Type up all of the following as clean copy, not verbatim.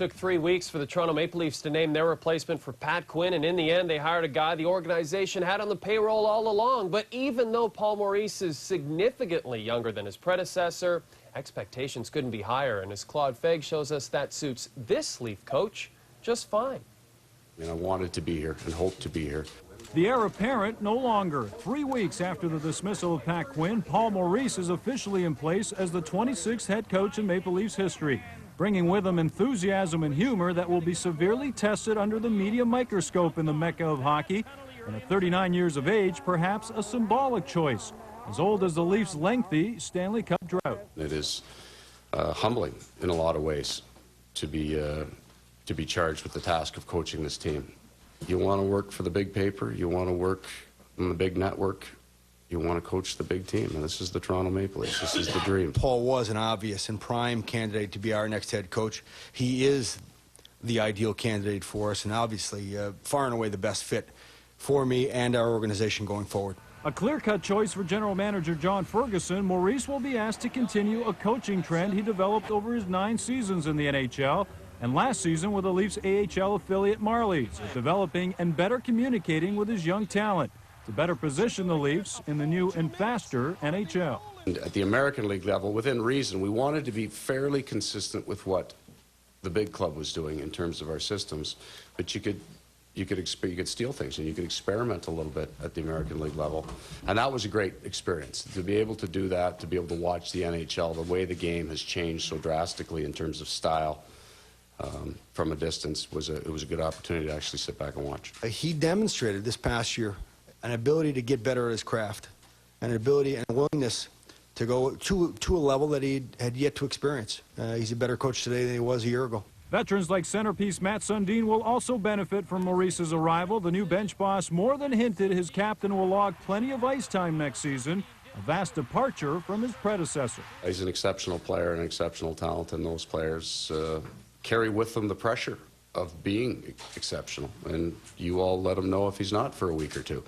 Took 3 weeks for the Toronto Maple Leafs to name their replacement for Pat Quinn, and in the end, they hired a guy the organization had on the payroll all along. But even though Paul Maurice is significantly younger than his predecessor, expectations couldn't be higher, and as Claude Feg shows us, that suits this Leaf coach just fine. I wanted to be here and hoped to be here. The heir apparent no longer. 3 weeks after the dismissal of Pat Quinn, Paul Maurice is officially in place as the 26th head coach in Maple Leafs history, bringing with him enthusiasm and humor that will be severely tested under the media microscope in the Mecca of hockey. And at 39 years of age, perhaps a symbolic choice, as old as the Leafs' lengthy Stanley Cup drought. It is humbling in a lot of ways to be charged with the task of coaching this team. You want to work for the big paper, you want to work on the big network, you want to coach the big team, and this is the Toronto Maple Leafs. This is the dream. Paul was an obvious and prime candidate to be our next head coach. He is the ideal candidate for us, and obviously far and away the best fit for me and our organization going forward. A clear-cut choice for general manager John Ferguson. Maurice will be asked to continue a coaching trend he developed over his 9 seasons in the NHL. And last season with the Leafs AHL affiliate Marlies, developing and better communicating with his young talent to better position the Leafs in the new and faster NHL. At the American League level, within reason, we wanted to be fairly consistent with what the big club was doing in terms of our systems, but you could steal things and you could experiment a little bit at the American League level, and that was a great experience to be able to do that, to be able to watch the NHL, the way the game has changed so drastically in terms of style. From a distance, it was a good opportunity to actually sit back and watch. He demonstrated this past year an ability to get better at his craft, an ability and a willingness to go to a level that he had yet to experience. He's a better coach today than he was a year ago. Veterans like centerpiece Matt Sundin will also benefit from Maurice's arrival. The new bench boss more than hinted his captain will log plenty of ice time next season, a vast departure from his predecessor. He's an exceptional player and exceptional talent, and those players carry with them the pressure of being exceptional, and you all let him know if he's not for a week or two.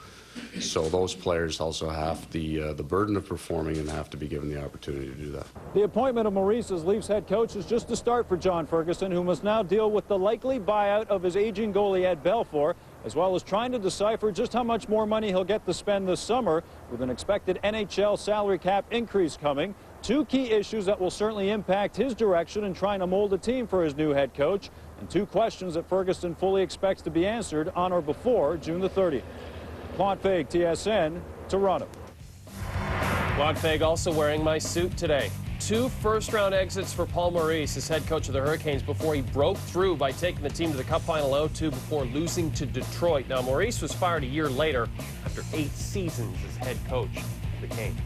So those players also have the burden of performing and have to be given the opportunity to do that. The appointment of Maurice as Leafs head coach is just a start for John Ferguson, who must now deal with the likely buyout of his aging goalie Ed Belfour, as well as trying to decipher just how much more money he'll get to spend this summer with an expected NHL salary cap increase coming. 2 key issues that will certainly impact his direction in trying to mold a team for his new head coach, and 2 questions that Ferguson fully expects to be answered on or before June the 30th. Claude Feg, TSN, Toronto. Claude Feg also wearing my suit today. 2 first-round exits for Paul Maurice as head coach of the Hurricanes before he broke through by taking the team to the Cup Final 0-2 before losing to Detroit. Now, Maurice was fired a year later after 8 seasons as head coach of the Canes.